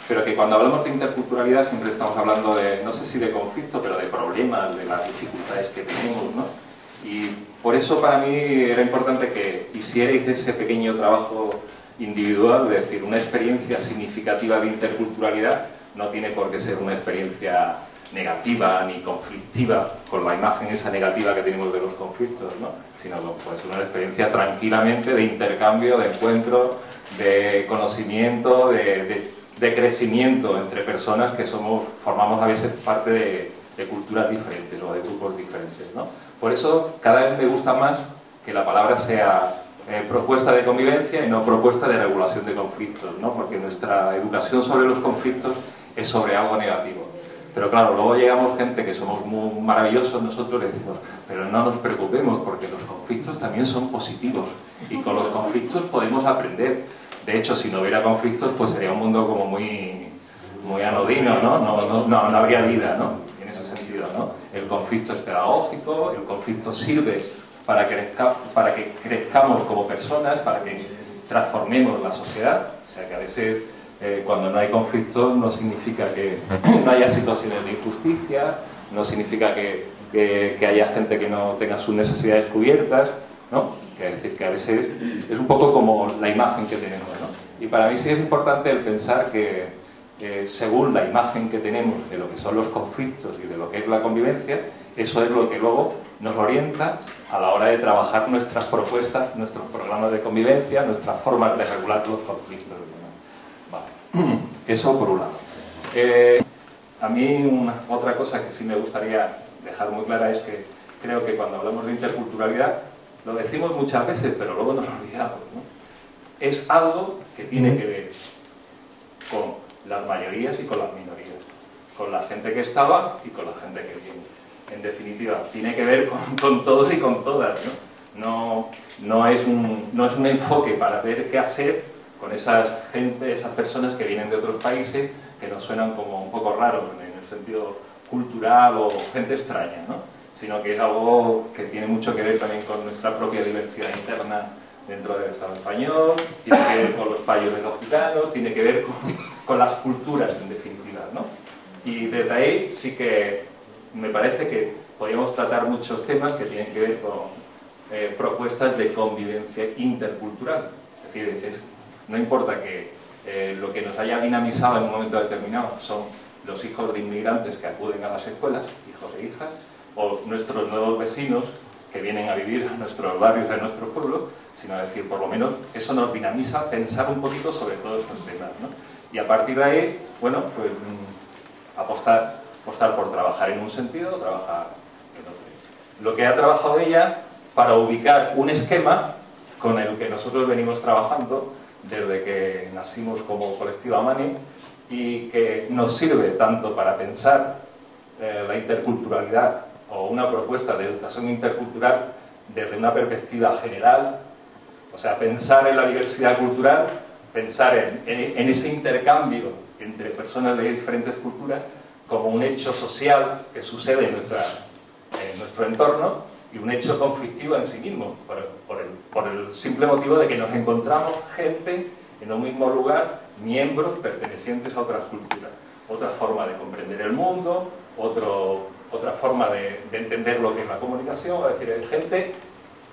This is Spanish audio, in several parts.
pero que cuando hablamos de interculturalidad siempre estamos hablando de, no sé si de conflicto, pero de problemas, de las dificultades que tenemos, ¿no? Y por eso para mí era importante que hicierais ese pequeño trabajo individual, es decir, una experiencia significativa de interculturalidad no tiene por qué ser una experiencia negativa ni conflictiva, con la imagen esa negativa que tenemos de los conflictos, ¿no? Sino que puede ser una experiencia tranquilamente de intercambio, de encuentro, de conocimiento, de crecimiento entre personas que formamos a veces parte de culturas diferentes o de grupos diferentes, ¿no? Por eso cada vez me gusta más que la palabra sea propuesta de convivencia y no propuesta de regulación de conflictos, ¿no? Porque nuestra educación sobre los conflictos es sobre algo negativo. Pero claro, luego llegamos gente que somos muy maravillosos nosotros y decimos, pero no nos preocupemos porque los conflictos también son positivos y con los conflictos podemos aprender. De hecho, si no hubiera conflictos, pues sería un mundo como muy anodino, ¿no? No habría vida, ¿no? En ese sentido, ¿no? El conflicto es pedagógico, el conflicto sirve para que crezcamos como personas, para que transformemos la sociedad. O sea que a veces cuando no hay conflicto no significa que no haya situaciones de injusticia, no significa que haya gente que no tenga sus necesidades cubiertas, ¿no? Es decir, que a veces es un poco como la imagen que tenemos, ¿no? Y para mí sí es importante el pensar que según la imagen que tenemos de lo que son los conflictos y de lo que es la convivencia, eso es lo que luego nos orienta a la hora de trabajar nuestras propuestas, nuestros programas de convivencia, nuestras formas de regular los conflictos, ¿no? Vale. Eso por un lado. A mí otra cosa que sí me gustaría dejar muy clara es que creo que cuando hablamos de interculturalidad lo decimos muchas veces, pero luego nos olvidamos, ¿no? Es algo que tiene que ver con las mayorías y con las minorías, con la gente que estaba y con la gente que viene. En definitiva, tiene que ver con todos y con todas, ¿no? No es un enfoque para ver qué hacer con esas personas que vienen de otros países que nos suenan como un poco raros en el sentido cultural o gente extraña, ¿no? Sino que es algo que tiene mucho que ver también con nuestra propia diversidad interna dentro del Estado español, tiene que ver con los payos de los gitanos, tiene que ver con las culturas en definitiva, ¿no? Y desde ahí sí que me parece que podríamos tratar muchos temas que tienen que ver con propuestas de convivencia intercultural. Es decir, no importa que lo que nos haya dinamizado en un momento determinado son los hijos de inmigrantes que acuden a las escuelas, hijos e hijas, o nuestros nuevos vecinos que vienen a vivir en nuestros barrios, en nuestro pueblo, sino decir, por lo menos eso nos dinamiza pensar un poquito sobre todos estos temas, ¿no? Y a partir de ahí, bueno, pues apostar por trabajar en un sentido o trabajar en otro. Lo que ha trabajado ella para ubicar un esquema con el que nosotros venimos trabajando desde que nacimos como Colectivo Amani y que nos sirve tanto para pensar la interculturalidad o una propuesta de educación intercultural desde una perspectiva general, o sea, pensar en la diversidad cultural, pensar en ese intercambio entre personas de diferentes culturas como un hecho social que sucede en nuestro entorno y un hecho conflictivo en sí mismo, por el simple motivo de que nos encontramos gente en un mismo lugar, miembros pertenecientes a otras culturas, otra forma de comprender el mundo, otra forma de entender lo que es la comunicación, es decir, hay gente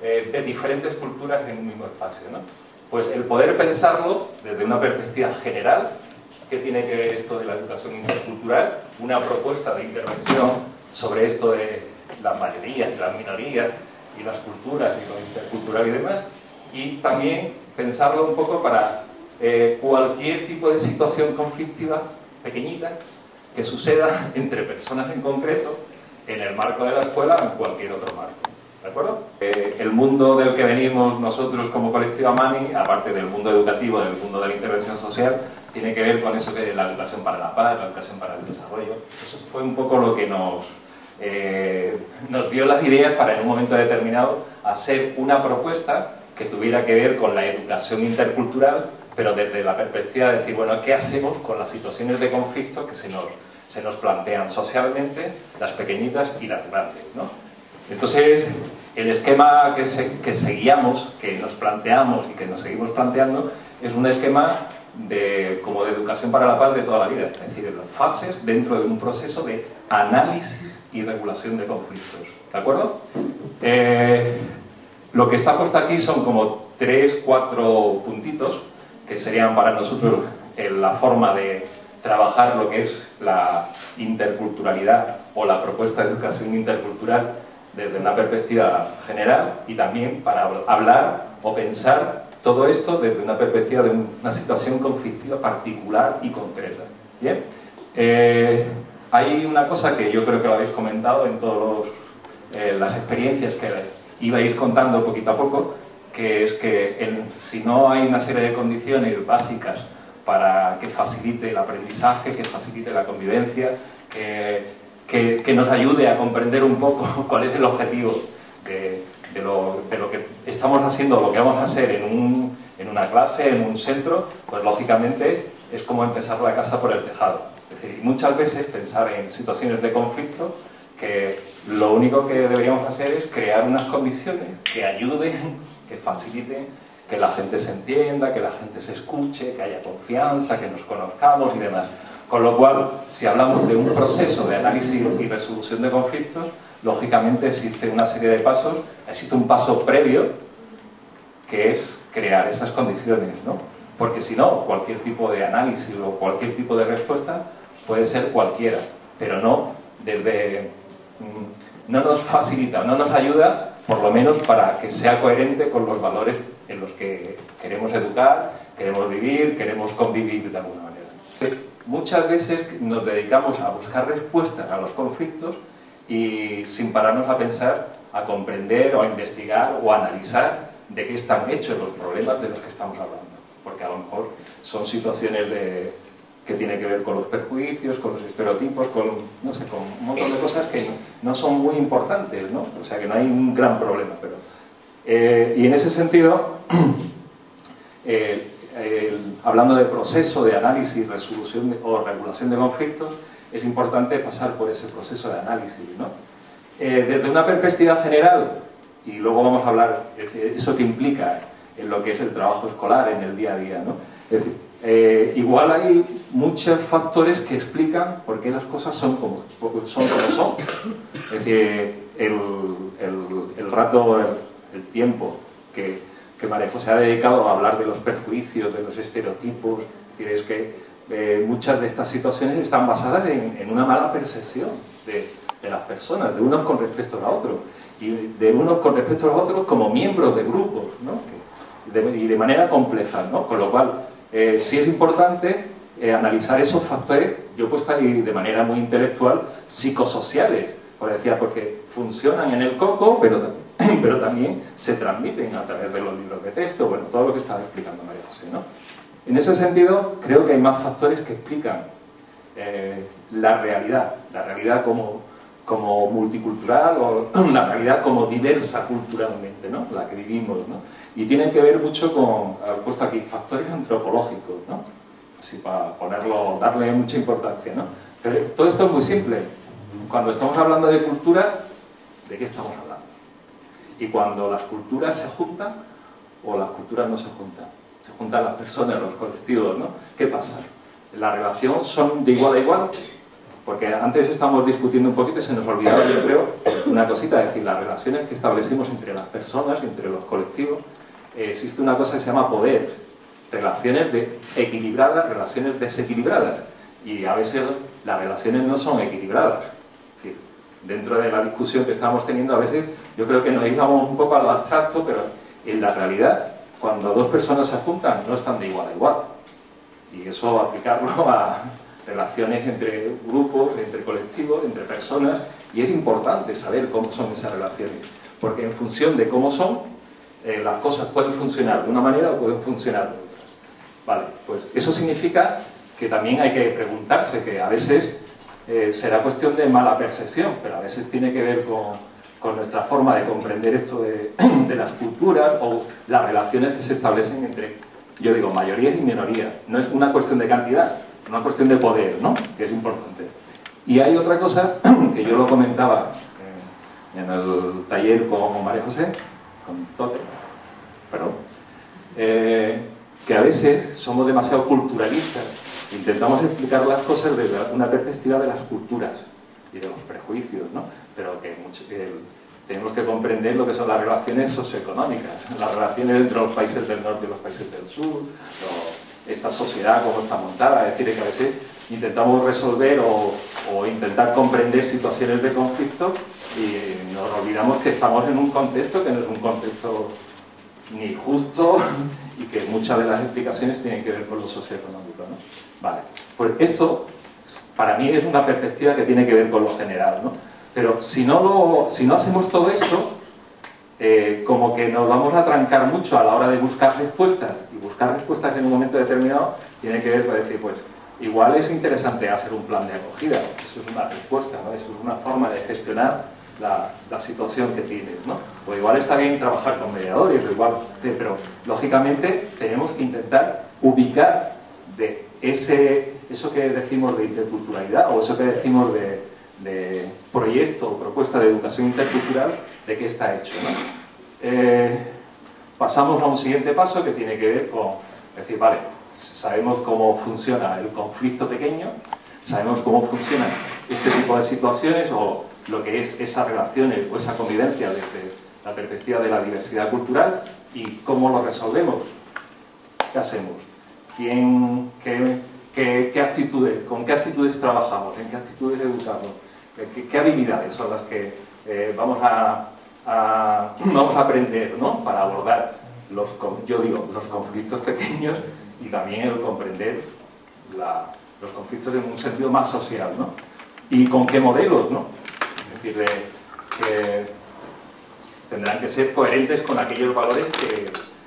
de diferentes culturas en un mismo espacio, ¿no? Pues el poder pensarlo desde una perspectiva general, ¿qué tiene que ver esto de la educación intercultural? Una propuesta de intervención sobre esto de las mayorías y las minorías y las culturas y lo intercultural y demás, y también pensarlo un poco para cualquier tipo de situación conflictiva pequeñita que suceda entre personas en concreto en el marco de la escuela o en cualquier otro marco. ¿De acuerdo? El mundo del que venimos nosotros como Colectivo Amani, aparte del mundo educativo, del mundo de la intervención social, tiene que ver con eso que es la educación para la paz, la educación para el desarrollo. Eso fue un poco lo que nos dio las ideas para en un momento determinado hacer una propuesta que tuviera que ver con la educación intercultural, pero desde la perspectiva de decir, bueno, ¿qué hacemos con las situaciones de conflicto que se nos plantean socialmente, las pequeñitas y las grandes, ¿no? Entonces, el esquema que seguíamos, que nos planteamos y que nos seguimos planteando, es un esquema como de educación para la paz de toda la vida, es decir, las fases dentro de un proceso de análisis y regulación de conflictos, ¿de acuerdo? Lo que está puesto aquí son como 3, 4 puntitos que serían para nosotros la forma de trabajar lo que es la interculturalidad o la propuesta de educación intercultural desde una perspectiva general, y también para hablar o pensar todo esto desde una perspectiva de una situación conflictiva particular y concreta. ¿Bien? Hay una cosa que yo creo que lo habéis comentado en todas las experiencias que ibais contando poquito a poco, que es que si no hay una serie de condiciones básicas para que facilite el aprendizaje, que facilite la convivencia, que nos ayude a comprender un poco cuál es el objetivo de lo que estamos haciendo, lo que vamos a hacer en una clase, en un centro, pues lógicamente es como empezar la casa por el tejado. Es decir, muchas veces pensar en situaciones de conflicto, que lo único que deberíamos hacer es crear unas condiciones que ayuden, que faciliten, que la gente se entienda, que la gente se escuche, que haya confianza, que nos conozcamos y demás. Con lo cual, si hablamos de un proceso de análisis y resolución de conflictos, lógicamente existe una serie de pasos, existe un paso previo, que es crear esas condiciones, ¿no? Porque si no, cualquier tipo de análisis o cualquier tipo de respuesta puede ser cualquiera, pero no nos facilita, no nos ayuda, por lo menos para que sea coherente con los valores en los que queremos educar, queremos vivir, queremos convivir de alguna manera. Muchas veces nos dedicamos a buscar respuestas a los conflictos y sin pararnos a pensar, a comprender o a investigar o a analizar de qué están hechos los problemas de los que estamos hablando. Porque a lo mejor son situaciones que tienen que ver con los prejuicios, con los estereotipos, no sé, con un montón de cosas que no son muy importantes, ¿no? O sea que no hay un gran problema. Y en ese sentido, hablando de proceso de análisis, resolución o regulación de conflictos, es importante pasar por ese proceso de análisis, ¿no? Desde una perspectiva general, y luego vamos a hablar, eso que implica en lo que es el trabajo escolar, en el día a día, ¿no? Es decir, igual hay muchos factores que explican por qué las cosas son como son. Es decir, el rato, el tiempo que María José ha dedicado a hablar de los prejuicios, de los estereotipos, es decir, es que muchas de estas situaciones están basadas en una mala percepción de las personas, de unos con respecto a otros, y de unos con respecto a otros como miembros de grupos, ¿no? Y de manera compleja, ¿no? Con lo cual, sí es importante analizar esos factores, yo he puesto ahí de manera muy intelectual, psicosociales, porque funcionan en el coco, pero también se transmiten a través de los libros de texto, bueno, todo lo que estaba explicando María José, ¿no? En ese sentido, creo que hay más factores que explican la realidad como multicultural, o la realidad como diversa culturalmente, ¿no? La que vivimos, ¿no? Y tienen que ver mucho con, he puesto aquí, factores antropológicos, ¿no? Así para darle mucha importancia, ¿no? Pero todo esto es muy simple. Cuando estamos hablando de cultura, ¿de qué estamos hablando? Y cuando las culturas se juntan, o las culturas no se juntan las personas, los colectivos, ¿no? ¿Qué pasa? ¿La relación son de igual a igual? Porque antes estábamos discutiendo un poquito y se nos olvidaba, yo creo, una cosita, es decir, las relaciones que establecimos entre las personas, entre los colectivos, existe una cosa que se llama poder, relaciones equilibradas, relaciones desequilibradas, y a veces las relaciones no son equilibradas. Es decir, dentro de la discusión que estamos teniendo, a veces yo creo que nos íbamos un poco a lo abstracto, pero en la realidad, cuando dos personas se juntan, no están de igual a igual. Y eso aplicarlo a relaciones entre grupos, entre colectivos, entre personas, y es importante saber cómo son esas relaciones, porque en función de cómo son, las cosas pueden funcionar de una manera o pueden funcionar de otra. Vale, pues eso significa que también hay que preguntarse, que a veces será cuestión de mala percepción, pero a veces tiene que ver con nuestra forma de comprender esto de las culturas o las relaciones que se establecen entre, yo digo, mayorías y minorías. No es una cuestión de cantidad, es una cuestión de poder, ¿no? Que es importante. Y hay otra cosa que yo lo comentaba en el taller con María José, con Tote, perdón, que a veces somos demasiado culturalistas. Intentamos explicar las cosas desde una perspectiva de las culturas y de los prejuicios, ¿no? Pero que tenemos que comprender lo que son las relaciones socioeconómicas, las relaciones entre los países del norte y los países del sur, esta sociedad cómo está montada. Es decir, que a veces intentamos resolver o intentar comprender situaciones de conflicto y nos olvidamos que estamos en un contexto que no es un contexto ni justo y que muchas de las explicaciones tienen que ver con lo socioeconómico, ¿no? Vale, pues esto para mí es una perspectiva que tiene que ver con lo general, ¿no? Pero si no hacemos todo esto, como que nos vamos a trancar mucho a la hora de buscar respuestas, y buscar respuestas en un momento determinado tiene que ver con decir, pues igual es interesante hacer un plan de acogida, eso es una respuesta, ¿no? Eso es una forma de gestionar la situación que tienes, ¿no? O igual está bien trabajar con mediadores, o igual, pero lógicamente tenemos que intentar ubicar de eso que decimos de interculturalidad, o eso que decimos de proyecto o propuesta de educación intercultural, de qué está hecho, ¿no? Pasamos a un siguiente paso que tiene que ver con decir, vale, sabemos cómo funciona el conflicto pequeño, sabemos cómo funcionan este tipo de situaciones o lo que es esas relaciones o esa convivencia desde la perspectiva de la diversidad cultural y cómo lo resolvemos. ¿Qué hacemos? ¿Qué actitudes, con qué actitudes trabajamos? ¿En qué actitudes educamos? ¿Qué habilidades son las que vamos a aprender, ¿no? Para abordar los conflictos pequeños y también el comprender los conflictos en un sentido más social, ¿no? ¿Y con qué modelos, no? Es decir, que tendrán que ser coherentes con aquellos valores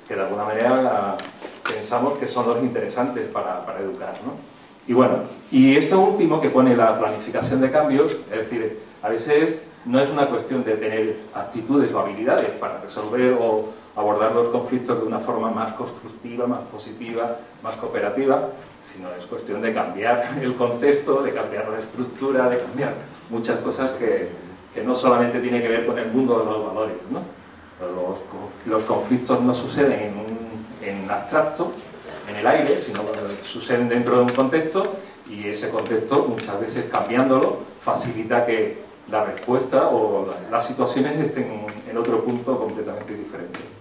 que de alguna manera pensamos que son los interesantes para educar, ¿no? Y bueno, y esto último que pone la planificación de cambios, es decir, a veces no es una cuestión de tener actitudes o habilidades para resolver o abordar los conflictos de una forma más constructiva, más positiva, más cooperativa, sino es cuestión de cambiar el contexto, de cambiar la estructura, de cambiar muchas cosas que no solamente tiene que ver con el mundo de los valores, ¿no? Los conflictos no suceden en abstracto, en el aire, sino suceden dentro de un contexto y ese contexto, muchas veces cambiándolo, facilita que la respuesta o las situaciones estén en otro punto completamente diferente.